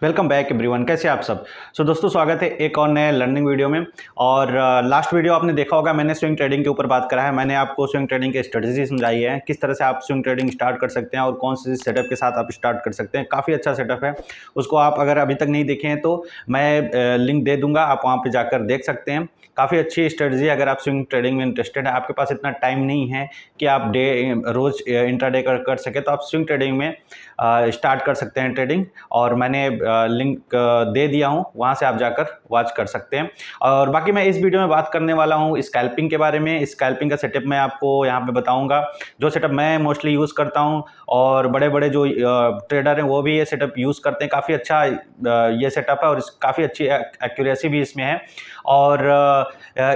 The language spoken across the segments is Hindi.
वेलकम बैक एवरीवन, कैसे आप सब। दोस्तों स्वागत है एक और नए लर्निंग वीडियो में। और लास्ट वीडियो आपने देखा होगा, मैंने स्विंग ट्रेडिंग के ऊपर बात करा है। मैंने आपको स्विंग ट्रेडिंग की स्ट्रेटजी समझाई है, किस तरह से आप स्विंग ट्रेडिंग स्टार्ट कर सकते हैं और कौन से सेटअप के साथ आप स्टार्ट कर सकते हैं। काफ़ी अच्छा सेटअप है, उसको आप अगर अभी तक नहीं देखे हैं तो मैं लिंक दे दूंगा, आप वहाँ पर जाकर देख सकते हैं। काफ़ी अच्छी स्ट्रेटजी अगर आप स्विंग ट्रेडिंग में इंटरेस्टेड है, आपके पास इतना टाइम नहीं है कि आप रोज इंट्राडे कर सके, तो आप स्विंग ट्रेडिंग में स्टार्ट कर सकते हैं ट्रेडिंग। और मैंने लिंक दे दिया हूँ, वहाँ से आप जाकर वॉच कर सकते हैं। और बाकी मैं इस वीडियो में बात करने वाला हूँ स्कैल्पिंग के बारे में। स्कैल्पिंग का सेटअप मैं आपको यहाँ पे बताऊँगा, जो सेटअप मैं मोस्टली यूज़ करता हूँ और बड़े बड़े जो ट्रेडर हैं वो भी ये सेटअप यूज़ करते हैं। काफ़ी अच्छा ये सेटअप है और काफ़ी अच्छी एक्यूरेसी भी इसमें है। और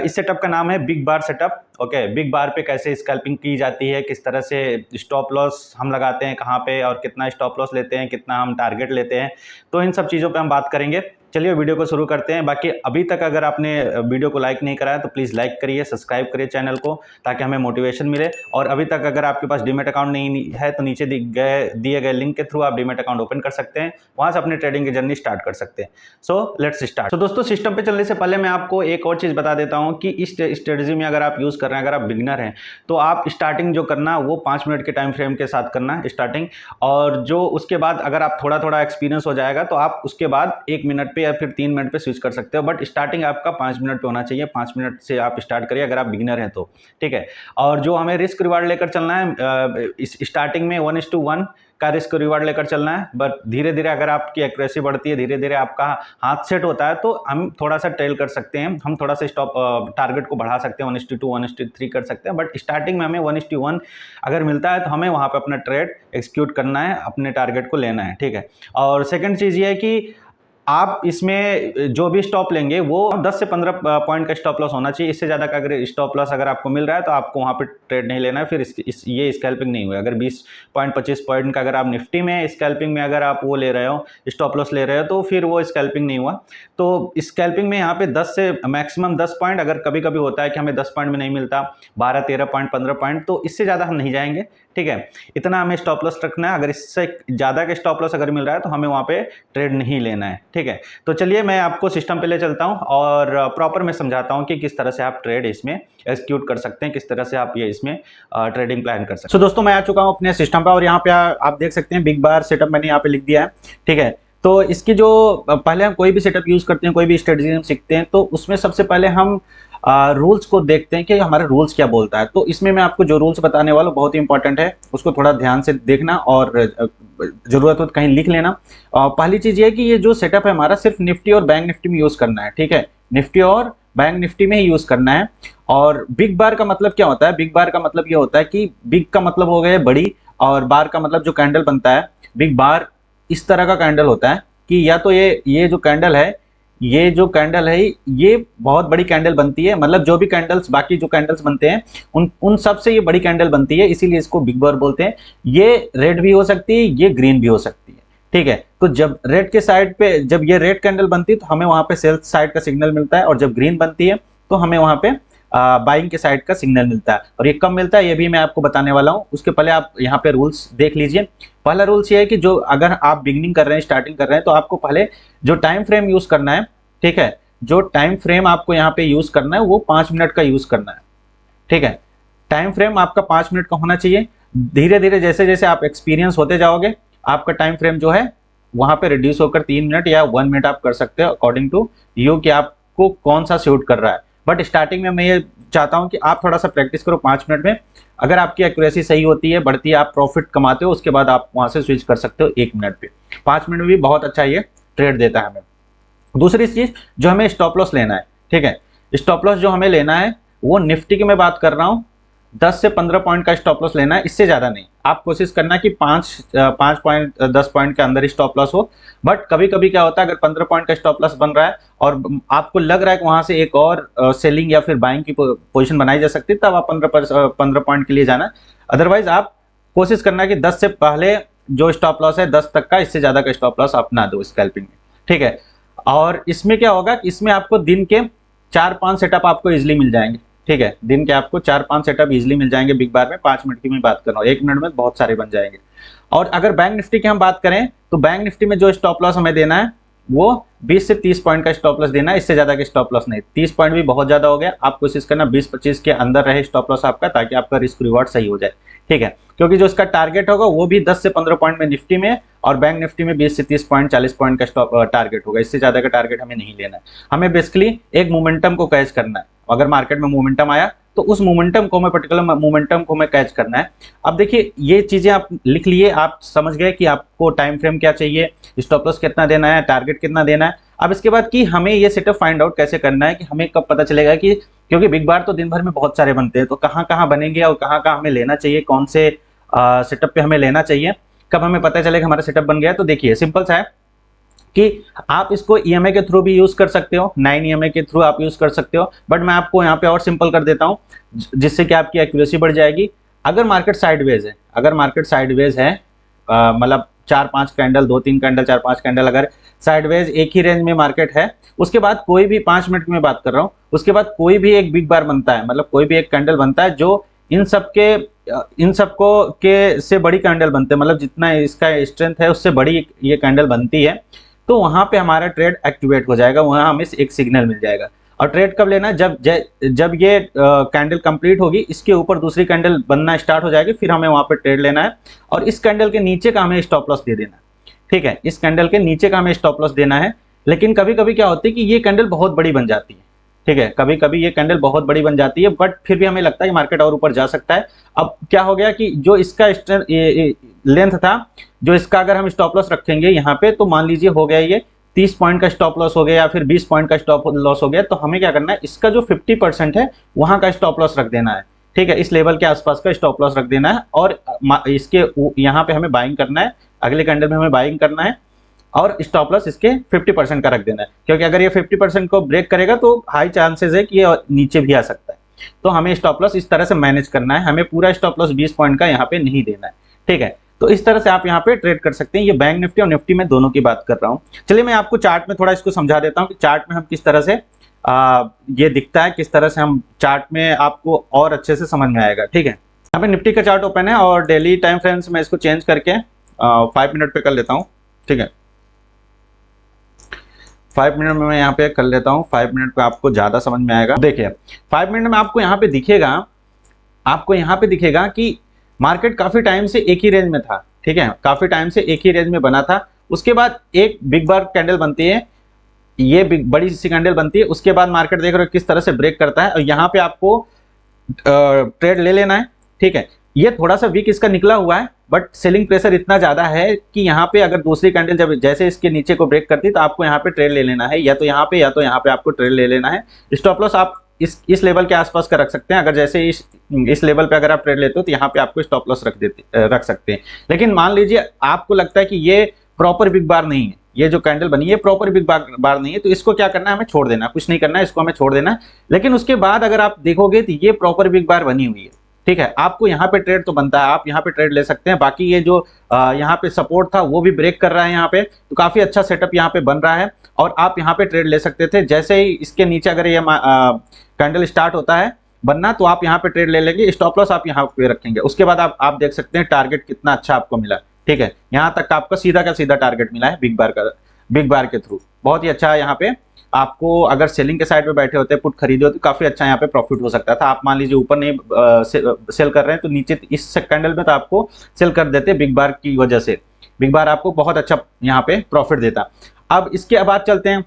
इस सेटअप का नाम है बिग बार सेटअप। ओके, बिग बार पे कैसे स्कैल्पिंग की जाती है, किस तरह से स्टॉप लॉस हम लगाते हैं कहाँ पे, और कितना स्टॉप लॉस लेते हैं, कितना हम टारगेट लेते हैं, तो इन सब चीज़ों पे हम बात करेंगे। चलिए वीडियो को शुरू करते हैं। बाकी अभी तक अगर आपने वीडियो को लाइक नहीं करा है तो प्लीज़ लाइक करिए, सब्सक्राइब करिए चैनल को, ताकि हमें मोटिवेशन मिले। और अभी तक अगर आपके पास डीमैट अकाउंट नहीं है तो नीचे दिए गए लिंक के थ्रू आप डीमैट अकाउंट ओपन कर सकते हैं, वहाँ से अपनी ट्रेडिंग की जर्नी स्टार्ट कर सकते हैं। So let's start. तो दोस्तों सिस्टम पे चलने से पहले मैं आपको एक और चीज़ बता देता हूँ कि इस स्ट्रेटजी में अगर आप यूज़ कर रहे हैं, अगर आप बिगिनर हैं, तो आप स्टार्टिंग जो करना वो 5 मिनट के टाइम फ्रेम के साथ करना स्टार्टिंग। और जो उसके बाद अगर आप थोड़ा थोड़ा एक्सपीरियंस हो जाएगा तो आप उसके बाद 1 मिनट पे या फिर 3 मिनट पे स्विच कर सकते हो। बट स्टार्टिंग आपका 5 मिनट पे होना चाहिए, 5 मिनट से आप स्टार्ट करिए अगर आप बिगिनर हैं तो, ठीक है। और जो हमें रिस्क रिवार्ड लेकर चलना है, इस स्टार्टिंग में 1:1 का रिस्क रिवार्ड लेकर चलना है। बट धीरे धीरे अगर आपकी एक्यूरेसी बढ़ती है, धीरे धीरे आपका हाथ सेट होता है, तो हम थोड़ा सा ट्रेल कर सकते हैं, हम थोड़ा सा स्टॉप टारगेट को बढ़ा सकते हैं, 1:2 1:3 कर सकते हैं। बट स्टार्टिंग में हमें 1:1 अगर मिलता है तो हमें वहाँ पे अपना ट्रेड एक्सिक्यूट करना है, अपने टारगेट को लेना है, ठीक है। और सेकेंड चीज़ ये है कि आप इसमें जो भी स्टॉप लेंगे वो 10 से 15 पॉइंट का स्टॉप लॉस होना चाहिए। इससे ज़्यादा का अगर स्टॉप लॉस अगर आपको मिल रहा है तो आपको वहाँ पे ट्रेड नहीं लेना है, फिर ये स्कैल्पिंग नहीं हुआ। अगर 20 पॉइंट 25 पॉइंट का अगर आप निफ्टी में स्कैल्पिंग में अगर आप वो ले रहे हो, स्टॉप लॉस ले रहे हो, तो फिर वो स्कैल्पिंग नहीं हुआ। तो स्कैल्पिंग में यहाँ पे 10 से मैक्सिमम 10 पॉइंट, अगर कभी कभी होता है कि हमें 10 पॉइंट में नहीं मिलता, 12 13 पॉइंट 15 पॉइंट, तो इससे ज़्यादा हम नहीं जाएंगे, ठीक है। इतना हमें स्टॉप लॉस रखना है। अगर इससे ज़्यादा का स्टॉप लॉस अगर मिल रहा है तो हमें वहाँ पे ट्रेड नहीं लेना है, ठीक है। तो चलिए मैं आपको सिस्टम पे ले चलता हूँ और प्रॉपर मैं समझाता हूँ कि किस तरह से आप ट्रेड इसमें एक्सिक्यूट कर सकते हैं, किस तरह से आप ये इसमें ट्रेडिंग प्लान कर सकते हैं। दोस्तों मैं आ चुका हूँ अपने सिस्टम पे और यहाँ पे आप देख सकते हैं बिग बार सेटअप मैंने यहाँ पे लिख दिया है, ठीक है। तो इसकी जो पहले हम कोई भी सेटअप यूज करते हैं, कोई भी स्ट्रेटजी हम सीखते हैं, तो उसमें सबसे पहले हम रूल्स को देखते हैं कि हमारा रूल्स क्या बोलता है। तो इसमें मैं आपको जो रूल्स बताने वाला हूँ बहुत ही इंपॉर्टेंट है, उसको थोड़ा ध्यान से देखना और जरूरत हो तो कहीं लिख लेना। पहली चीज ये है कि ये जो सेटअप है हमारा सिर्फ निफ्टी और बैंक निफ्टी में यूज करना है, ठीक है। निफ्टी और बैंक निफ्टी में ही यूज करना है। और बिग बार का मतलब क्या होता है? बिग बार का मतलब ये होता है कि बिग का मतलब हो गया बड़ी, और बार का मतलब जो कैंडल बनता है। बिग बार इस तरह का कैंडल होता है कि या तो ये जो कैंडल है, ये जो कैंडल है ये बहुत बड़ी कैंडल बनती है, मतलब जो भी कैंडल्स बाकी जो कैंडल्स बनते हैं उन सब से ये बड़ी कैंडल बनती है, इसीलिए इसको बिग बार बोलते हैं। ये रेड भी हो सकती है, ये ग्रीन भी हो सकती है, ठीक है। तो जब रेड के साइड पे, जब ये रेड कैंडल बनती है तो हमें वहां पे सेल साइड का सिग्नल मिलता है, और जब ग्रीन बनती है तो हमें वहां पे बाइंग के साइड का सिग्नल मिलता है। और ये कब मिलता है ये भी मैं आपको बताने वाला हूँ। उसके पहले आप यहाँ पे रूल्स देख लीजिए। पहला रूल्स ये है कि जो अगर आप बिगनिंग कर रहे हैं, स्टार्टिंग कर रहे हैं, तो आपको पहले जो टाइम फ्रेम यूज करना है, ठीक है, जो टाइम फ्रेम आपको यहाँ पे यूज करना है वो 5 मिनट का यूज करना है, ठीक है। टाइम फ्रेम आपका 5 मिनट का होना चाहिए। धीरे धीरे जैसे जैसे आप एक्सपीरियंस होते जाओगे, आपका टाइम फ्रेम जो है वहां पे रिड्यूस होकर 3 मिनट या 1 मिनट आप कर सकते हो, अकॉर्डिंग टू यू कि आपको कौन सा सूट कर रहा है। बट स्टार्टिंग में मैं ये चाहता हूं कि आप थोड़ा सा प्रैक्टिस करो 5 मिनट में। अगर आपकी एक्यूरेसी सही होती है, बढ़ती है, आप प्रॉफिट कमाते हो, उसके बाद आप वहां से स्विच कर सकते हो 1 मिनट पे। 5 मिनट भी बहुत अच्छा ये ट्रेड देता है हमें। दूसरी चीज जो हमें स्टॉप लॉस लेना है, ठीक है। स्टॉप लॉस जो हमें लेना है वो निफ्टी की मैं बात कर रहा हूँ, 10 से 15 पॉइंट का स्टॉप लॉस लेना है, इससे ज्यादा नहीं। आप कोशिश करना कि 5 पॉइंट 10 पॉइंट के अंदर ही स्टॉप लॉस हो। बट कभी कभी क्या होता है, अगर 15 पॉइंट का स्टॉप लॉस बन रहा है और आपको लग रहा है कि वहां से एक और सेलिंग या फिर बाइंग की पोजीशन बनाई जा सकती है, तब आप 15 पॉइंट के लिए जाना। अदरवाइज आप कोशिश करना कि 10 से पहले जो स्टॉप लॉस है 10 तक का, इससे ज्यादा का स्टॉप लॉस आप ना दो स्कैल्पिंग में, ठीक है। और इसमें क्या होगा, इसमें आपको दिन के 4-5 सेटअप आपको इजिली मिल जाएंगे, ठीक है। दिन के आपको 4-5 सेटअप इजिली मिल जाएंगे बिग बार में। 5 मिनट की मैं बात कर रहा हूँ, 1 मिनट में बहुत सारे बन जाएंगे। और अगर बैंक निफ्टी की हम बात करें तो बैंक निफ्टी में जो स्टॉप लॉस हमें देना है वो 20 से 30 पॉइंट का स्टॉप लॉस देना है, इससे ज्यादा का स्टॉप लॉस नहीं। 30 पॉइंट भी बहुत ज्यादा हो गया, आप कोशिश करना 20-25 के अंदर रहे स्टॉप लॉस आपका, ताकि आपका रिस्क रिवॉर्ड सही हो जाए, ठीक है। क्योंकि जो इसका टारगेट होगा वो भी 10 से 15 पॉइंट में निफ्टी में, और बैंक निफ्टी में 20 से 30 पॉइंट 40 पॉइंट का स्टॉप टारगेट होगा, इससे ज्यादा का टारगेट हमें नहीं लेना है। हमें बेसिकली एक मोमेंटम को कैच करना है। अगर मार्केट में मोमेंटम आया तो उस मोमेंटम को, मैं पर्टिकुलर मोमेंटम को मैं कैच करना है। अब देखिए ये चीजें आप लिख लिए, आप समझ गए कि आपको टाइम फ्रेम क्या चाहिए, स्टॉप लॉस कितना देना है, टारगेट कितना देना है। अब इसके बाद कि हमें ये सेटअप फाइंड आउट कैसे करना है, कि हमें कब पता चलेगा कि, क्योंकि बिग बार तो दिन भर में बहुत सारे बनते हैं, तो कहाँ कहाँ बनेंगे और कहाँ कहाँ हमें लेना चाहिए, कौन से सेटअप पे हमें लेना चाहिए, कब हमें पता चलेगा हमारा सेटअप बन गया। तो देखिए सिंपल सा है कि आप इसको ईएमए के थ्रू भी यूज कर सकते हो, 9 ईएमए के थ्रू आप यूज कर सकते हो, बट मैं आपको यहाँ पे और सिंपल कर देता हूँ जिससे कि आपकी एक्यूरेसी बढ़ जाएगी। अगर मार्केट साइडवेज है, अगर मार्केट साइडवेज है, मतलब 4-5 कैंडल, 2-3 कैंडल, 4-5 कैंडल अगर साइडवेज एक ही रेंज में मार्केट है, उसके बाद कोई भी 5 मिनट में बात कर रहा हूँ, उसके बाद कोई भी एक बिग बार बनता है, मतलब कोई भी एक कैंडल बनता है जो इन सबको के से बड़ी कैंडल बनते हैं, मतलब जितना इसका स्ट्रेंथ है उससे बड़ी ये कैंडल बनती है, तो वहां पे हमारा ट्रेड एक्टिवेट हो जाएगा, वहां हमें एक सिग्नल मिल जाएगा। और ट्रेड कब लेना है, जब ये कैंडल कंप्लीट होगी, इसके ऊपर दूसरी कैंडल बनना स्टार्ट हो जाएगी, फिर हमें वहां पे ट्रेड लेना है। और इस कैंडल के नीचे का हमें स्टॉप लॉस दे देना है, ठीक है, इस कैंडल के नीचे का हमें स्टॉप लॉस देना है। लेकिन कभी कभी क्या होता है कि ये कैंडल बहुत बड़ी बन जाती है, ठीक है, कभी कभी ये कैंडल बहुत बड़ी बन जाती है, बट फिर भी हमें लगता है कि मार्केट और ऊपर जा सकता है। अब क्या हो गया कि जो इसका लेंथ था, जो इसका अगर हम स्टॉप लॉस रखेंगे यहाँ पे, तो मान लीजिए हो गया ये 30 पॉइंट का स्टॉप लॉस हो गया या फिर 20 पॉइंट का स्टॉप लॉस हो गया, तो हमें क्या करना है, इसका जो 50% है वहां का स्टॉप लॉस रख देना है, ठीक है, इस लेवल के आसपास का स्टॉप लॉस रख देना है, और इसके यहाँ पे हमें बाइंग करना है, अगले कैंडल में हमें बाइंग करना है, और स्टॉप लॉस इसके 50% का रख देना है, क्योंकि अगर ये 50% को ब्रेक करेगा तो हाई चांसेस है कि ये नीचे भी आ सकता है। तो हमें स्टॉप लॉस इस तरह से मैनेज करना है, हमें पूरा स्टॉप लॉस 20 पॉइंट का यहाँ पे नहीं देना है, ठीक है। तो इस तरह से आप यहाँ पे ट्रेड कर सकते हैं। ये बैंक निफ्टी और निफ्टी में दोनों की बात कर रहा हूँ। चलिए मैं आपको चार्ट में थोड़ा इसको समझा देता हूँ कि चार्ट में हम किस तरह से ये दिखता है, किस तरह से हम चार्ट में आपको और अच्छे से समझ में आएगा, ठीक है। यहाँ पे निफ्टी का चार्ट ओपन है और डेली टाइम फ्रेम्स में इसको चेंज करके 5 मिनट पे कर लेता हूँ, ठीक है। 5 मिनट में मैं यहाँ पे कर लेता हूँ, 5 मिनट पे आपको ज्यादा समझ में आएगा। देखिए 5 मिनट में आपको यहाँ पे दिखेगा कि मार्केट काफी टाइम से एक ही रेंज में था, ठीक है, काफी टाइम से एक ही रेंज में बना था। उसके बाद एक बिग बार कैंडल बनती है, ये बड़ी सी कैंडल बनती है, उसके बाद मार्केट देख रहे हो किस तरह से ब्रेक करता है, और यहाँ पे आपको ट्रेड ले लेना है, ठीक है। ये थोड़ा सा वीक इसका निकला हुआ है, बट सेलिंग प्रेशर इतना ज्यादा है कि यहाँ पे अगर दूसरी कैंडल जब जैसे इसके नीचे को ब्रेक करती है, तो आपको यहाँ पे ट्रेड ले लेना है, या तो यहाँ पे आपको ट्रेड ले लेना है। स्टॉप लॉस आप इस लेवल के आसपास का रख सकते हैं, अगर जैसे इस लेवल पे अगर आप ट्रेड लेते हो तो यहाँ पे आपको स्टॉप लॉस रख सकते हैं। लेकिन मान लीजिए आपको लगता है कि ये प्रॉपर बिग बार नहीं है, ये जो कैंडल बनी है प्रॉपर बिग बार नहीं है, तो इसको क्या करना है, हमें छोड़ देना, कुछ नहीं करना है, इसको हमें छोड़ देना। लेकिन उसके बाद अगर आप देखोगे तो ये प्रॉपर बिग बार बनी हुई है, ठीक है, आपको यहाँ पे ट्रेड तो बनता है, आप यहाँ पे ट्रेड ले सकते हैं। बाकी ये जो यहाँ पे सपोर्ट था वो भी ब्रेक कर रहा है यहाँ पे, तो काफी अच्छा सेटअप यहाँ पे बन रहा है, और आप यहाँ पे ट्रेड ले सकते थे। जैसे ही इसके नीचे अगर ये कैंडल स्टार्ट होता है बनना, तो आप यहाँ पे ट्रेड ले लेंगे, स्टॉप लॉस आप यहाँ पे रखेंगे। उसके बाद आप देख सकते हैं टारगेट कितना अच्छा आपको मिला, ठीक है, यहाँ तक का आपका सीधा का सीधा टारगेट मिला है बिग बार के थ्रू, बहुत ही अच्छा है। यहाँ पे आपको अगर सेलिंग के साइड पे बैठे होते, पुट खरीदे होते, काफी अच्छा यहाँ पे प्रॉफिट हो सकता था। आप मान लीजिए ऊपर नहीं सेल कर रहे हैं, तो नीचे इस कैंडल में तो आपको सेल कर देते बिग बार की वजह से, बिग बार आपको बहुत अच्छा यहाँ पे प्रॉफिट देता। अब इसके बाद चलते हैं,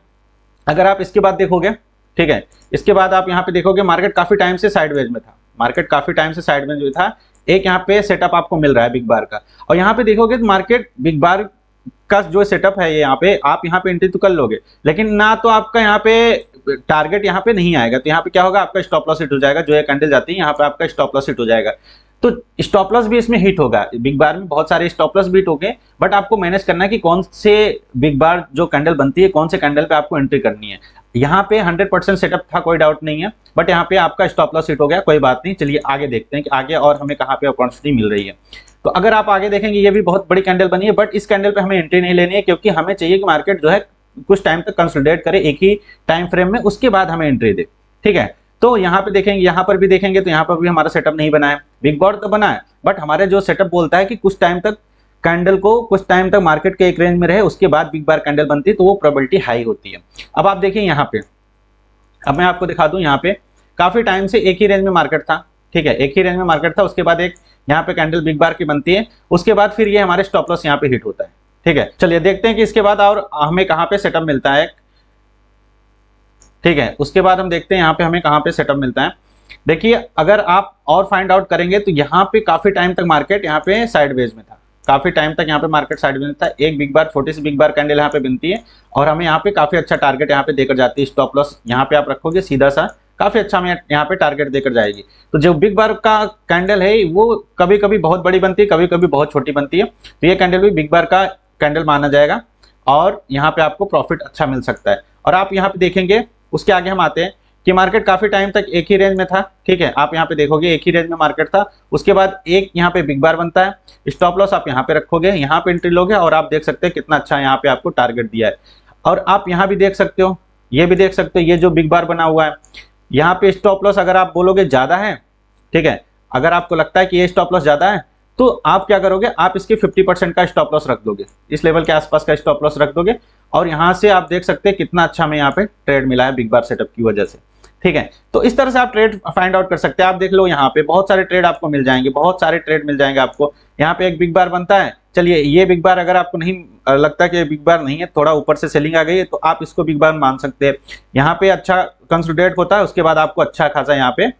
अगर आप इसके बाद देखोगे, ठीक है, इसके बाद आप यहाँ पे देखोगे मार्केट काफी टाइम से साइडवेज में था, मार्केट काफी टाइम से साइडवेज में था, एक यहाँ पे सेटअप आपको मिल रहा है बिग बार का, और यहाँ पे देखोगे तो मार्केट बिग बार का जो सेटअप है, ये यहाँ पे आप यहाँ पे एंट्री तो कर लोगे, लेकिन ना तो आपका यहाँ पे टारगेट यहाँ पे नहीं आएगा, तो यहाँ पे क्या होगा, आपका स्टॉप लॉस हिट हो जाएगा, जो ये कैंडल जाती है यहाँ पे आपका स्टॉप लॉस हिट हो जाएगा। तो स्टॉप लॉस भी इसमें हिट होगा, बिग बार में बहुत सारे स्टॉप लॉस भी हिट होंगे, बट आपको मैनेज करना है कि कौन से बिग बार जो कैंडल बनती है, कौन से कैंडल पे आपको एंट्री करनी है। यहाँ पे 100% सेटअप था, कोई डाउट नहीं है, बट यहाँ पे आपका स्टॉप लॉस हिट हो गया, कोई बात नहीं। चलिए आगे देखते हैं कि आगे और हमें कहाँ पे अपॉर्चुनिटी मिल रही है। तो अगर आप आगे देखेंगे, ये भी बहुत बड़ी कैंडल बनी है, बट इस कैंडल पे हमें एंट्री नहीं लेनी है, क्योंकि हमें चाहिए कि मार्केट जो है कुछ टाइम तक कंसोलिडेट करे एक ही टाइम फ्रेम में, उसके बाद हमें एंट्री दे, ठीक है। तो यहाँ पे देखेंगे, यहाँ पर भी देखेंगे, तो यहाँ पर भी हमारा सेटअप नहीं बना है, बिग बार तो बना है, बट हमारे जो सेटअप बोलता है कि कुछ टाइम तक कैंडल को कुछ टाइम तक मार्केट के एक रेंज में रहे, उसके बाद बिग बार कैंडल बनती है, तो वो प्रोबेबिलिटी हाई होती है। अब आप देखिए यहाँ पे, अब मैं आपको दिखा दूं, यहाँ पे काफी टाइम से एक ही रेंज में मार्केट था, ठीक है, एक ही रेंज में मार्केट था, उसके बाद एक यहाँ पे कैंडल बिग बार की बनती है, उसके बाद फिर ये हमारे स्टॉप लॉस यहाँ पे हिट होता है, ठीक है। चलिए देखते हैं कि इसके बाद और हमें कहाँ पे सेटअप मिलता है, ठीक है। उसके बाद हम देखते हैं यहाँ पे हमें कहाँ पे सेटअप मिलता है। देखिए अगर आप और फाइंड आउट करेंगे तो यहाँ पे काफी टाइम तक मार्केट यहाँ पे साइडवेज में था, काफी टाइम तक यहाँ पे मार्केट साइडवेज में था। एक बिग बार, छोटी सी बिग बार कैंडल यहाँ पे बनती है और हमें यहाँ पे काफी अच्छा टारगेट यहाँ पे देकर जाती है। स्टॉप लॉस यहाँ पे आप रखोगे सीधा सा, काफी अच्छा हमें यहाँ पे टारगेट देकर जाएगी। तो जो बिग बार का कैंडल है वो कभी कभी बहुत बड़ी बनती है, कभी कभी बहुत छोटी बनती है, तो ये कैंडल भी बिग बार का कैंडल माना जाएगा और यहाँ पे आपको प्रॉफिट अच्छा मिल सकता है। और आप यहाँ पे देखेंगे, उसके आगे हम आते हैं कि मार्केट काफी टाइम तक एक ही रेंज में था, ठीक है। आप यहाँ पे देखोगे एक ही रेंज में मार्केट था, उसके बाद एक यहाँ पे बिग बार बनता है, स्टॉप लॉस आप यहाँ पे रखोगे, यहाँ पे एंट्री लोगे और आप देख सकते हैं कितना अच्छा यहाँ पे आपको टारगेट दिया है। और आप यहाँ भी देख सकते हो, ये भी देख सकते हो, ये जो बिग बार बना हुआ है यहाँ पे स्टॉप लॉस अगर आप बोलोगे ज्यादा है, ठीक है, अगर आपको लगता है कि ये स्टॉप लॉस ज्यादा है तो आप क्या करोगे, आप इसके 50% का स्टॉप लॉस रख दोगे, इस लेवल के आसपास का स्टॉप लॉस रख दोगे और यहाँ से आप देख सकते हैं कितना अच्छा हमें यहाँ पे ट्रेड मिला है बिग बार सेटअप की वजह से, ठीक है। तो इस तरह से आप ट्रेड फाइंड आउट कर सकते हैं। आप देख लो यहाँ पे बहुत सारे ट्रेड आपको मिल जाएंगे, बहुत सारे ट्रेड मिल जाएंगे आपको। यहाँ पे एक बिग बार बनता है, चलिए ये बिग बार अगर आपको नहीं लगता कि बिग बार नहीं है, थोड़ा ऊपर से सेलिंग आ गई है, तो आप इसको बिग बार मान सकते हैं। यहाँ पे अच्छा कंसोलिडेट होता है, उसके बाद आपको अच्छा खासा यहाँ पे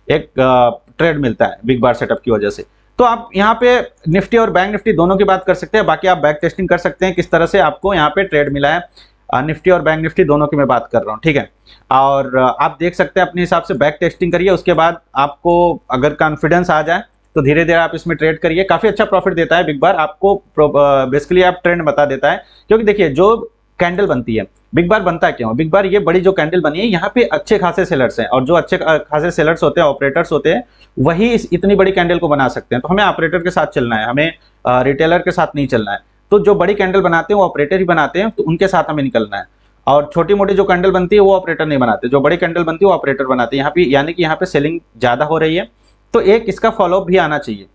एक ट्रेड मिलता है बिग बार सेटअप की वजह से। तो आप यहाँ पे निफ्टी और बैंक निफ्टी दोनों की बात कर सकते हैं, बाकी आप बैक टेस्टिंग कर सकते हैं किस तरह से आपको यहाँ पे ट्रेड मिला है। निफ्टी और बैंक निफ्टी दोनों की मैं बात कर रहा हूँ, ठीक है। और आप देख सकते हैं अपने हिसाब से बैक टेस्टिंग करिए, उसके बाद आपको अगर कॉन्फिडेंस आ जाए तो धीरे धीरे आप इसमें ट्रेड करिए। काफी अच्छा प्रॉफिट देता है बिग बार आपको, बेसिकली आप ट्रेंड बता देता है। क्योंकि देखिए जो कैंडल बनती है, बिग बार बनता क्यों, बिग बार ये बड़ी जो कैंडल बनी है यहाँ पे अच्छे खासे सेलर्स हैं, और जो अच्छे खासे सेलर्स होते हैं, ऑपरेटर्स होते हैं, वही इस इतनी बड़ी कैंडल को बना सकते हैं। तो हमें ऑपरेटर के साथ चलना है, हमें रिटेलर के साथ नहीं चलना है। तो जो बड़ी कैंडल बनाते हैं वो ऑपरेटर ही बनाते हैं, तो उनके साथ हमें निकलना है। और छोटी मोटी जो कैंडल बनती है वो ऑपरेटर नहीं बनाते, जो बड़ी कैंडल बनती है वो ऑपरेटर बनाते हैं। यहाँ पे यानी कि यहाँ पे सेलिंग ज्यादा हो रही है, तो एक इसका फॉलोअप भी आना चाहिए।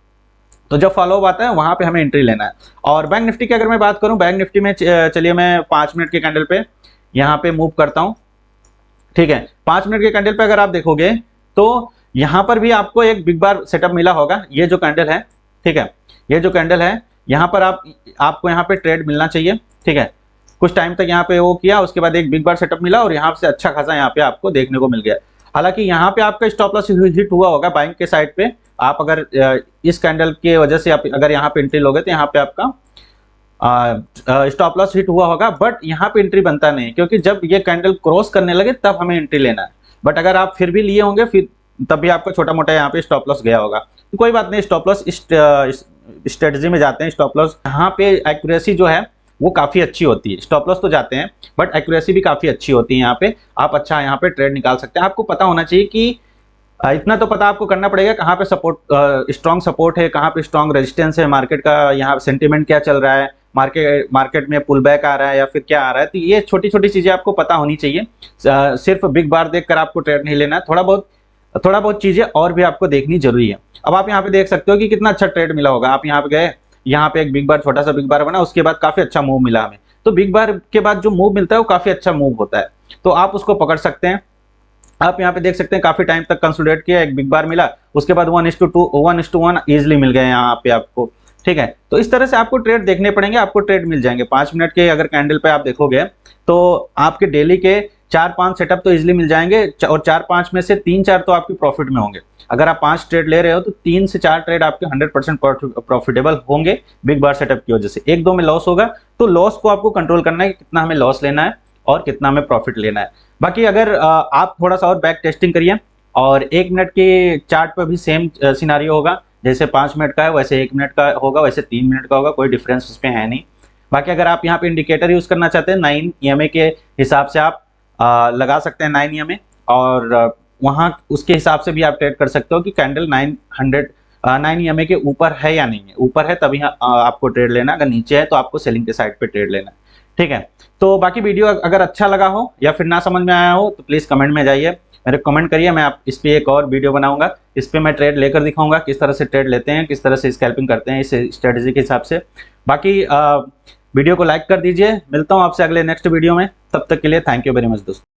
तो जब फॉलोअप आता है वहां पे हमें एंट्री लेना है। और बैंक निफ्टी की अगर मैं बात करूं, बैंक निफ्टी में चलिए मैं 5 मिनट के कैंडल पे यहाँ पे मूव करता हूं, ठीक है। 5 मिनट के कैंडल पे अगर आप देखोगे तो यहाँ पर भी आपको एक बिग बार सेटअप मिला होगा। ये जो कैंडल है, ठीक है, ये जो कैंडल है यहाँ पर आपको यहाँ पे ट्रेड मिलना चाहिए, ठीक है। कुछ टाइम तक यहाँ पे वो किया, उसके बाद एक बिग बार सेटअप मिला और यहाँ से अच्छा खासा यहाँ पे आपको देखने को मिल गया। हालांकि यहाँ पे आपका स्टॉप लॉस हिट हुआ होगा बाइंग के साइड पे। आप अगर इस कैंडल के वजह से आप अगर यहाँ पे एंट्री लोगे तो यहाँ पे आपका स्टॉप लॉस हिट हुआ होगा, बट यहाँ पे एंट्री बनता नहीं, क्योंकि जब ये कैंडल क्रॉस करने लगे तब हमें एंट्री लेना है। बट अगर आप फिर भी लिए होंगे फिर तब भी आपका छोटा मोटा यहाँ पे स्टॉप लॉस गया होगा, तो कोई बात नहीं। स्टॉप लॉस स्ट्रेटजी में जाते हैं, स्टॉप लॉस यहाँ पे एक्यूरेसी जो है वो काफी अच्छी होती है। स्टॉप लॉस तो जाते हैं बट एक्यूरेसी भी काफी अच्छी होती है। यहाँ पे आप अच्छा यहाँ पे ट्रेड निकाल सकते हैं। आपको पता होना चाहिए कि इतना तो पता आपको करना पड़ेगा कहाँ पे सपोर्ट, स्ट्रॉन्ग सपोर्ट है, कहाँ पे स्ट्रॉन्ग रेजिस्टेंस है, मार्केट का यहाँ सेंटीमेंट क्या चल रहा है, मार्केट में पुल बैक आ रहा है या फिर क्या आ रहा है। तो ये छोटी छोटी चीजें आपको पता होनी चाहिए। सिर्फ बिग बार देखकर आपको ट्रेड नहीं लेना है, थोड़ा बहुत चीजें और भी आपको देखनी जरूरी है। अब आप यहाँ पे देख सकते हो कि कितना अच्छा ट्रेड मिला होगा। आप यहाँ पे गए, यहाँ पे एक बिग बार, छोटा सा बिग बार बना, उसके बाद काफी अच्छा मूव मिला हमें। तो बिग बार के बाद जो मूव मिलता है वो काफी अच्छा मूव होता है, तो आप उसको पकड़ सकते हैं। आप यहाँ पे देख सकते हैं काफी टाइम तक कंसोलिडेट किया, एक बिग बार मिला, उसके बाद 1:1 इजिली मिल गए यहाँ पे आपको, ठीक है। तो इस तरह से आपको ट्रेड देखने पड़ेंगे, आपको ट्रेड मिल जाएंगे। 5 मिनट के अगर कैंडल पे आप देखोगे तो आपके डेली के 4-5 सेटअप तो इजिली मिल जाएंगे, और 4-5 में से 3-4 तो आपके प्रॉफिट में होंगे। अगर आप 5 ट्रेड ले रहे हो तो 3 से 4 ट्रेड आपके 100% प्रॉफिटेबल होंगे बिग बार सेटअप की वजह से। 1-2 में लॉस होगा तो लॉस को आपको कंट्रोल करना है कि कितना हमें लॉस लेना है और कितना हमें प्रॉफिट लेना है। बाकी अगर आप थोड़ा सा और बैक टेस्टिंग करिए, और 1 मिनट के चार्ट पर भी सेम सिनारियो होगा, जैसे 5 मिनट का है वैसे 1 मिनट का होगा, वैसे 3 मिनट का होगा, कोई डिफरेंस उसमें है नहीं। बाकी अगर आप यहाँ पे इंडिकेटर यूज करना चाहते हैं 9 EMA के हिसाब से आप लगा सकते हैं 9 EMA, और वहाँ उसके हिसाब से भी आप ट्रेड कर सकते हो कि कैंडल 9 EMA के ऊपर है या नहीं है। ऊपर है तभी आपको ट्रेड लेना, अगर नीचे है तो आपको सेलिंग के साइड पे ट्रेड लेना है, ठीक है, तो बाकी वीडियो अगर अच्छा लगा हो या फिर ना समझ में आया हो तो प्लीज़ कमेंट में जाइए, मेरे कमेंट करिए, मैं आप इस पे एक और वीडियो बनाऊंगा। इस पे मैं ट्रेड लेकर दिखाऊंगा किस तरह से ट्रेड लेते हैं, किस तरह से स्कैल्पिंग करते हैं इस स्ट्रेटजी के हिसाब से। बाकी वीडियो को लाइक कर दीजिए। मिलता हूँ आपसे अगले नेक्स्ट वीडियो में, तब तक के लिए थैंक यू वेरी मच दोस्तों।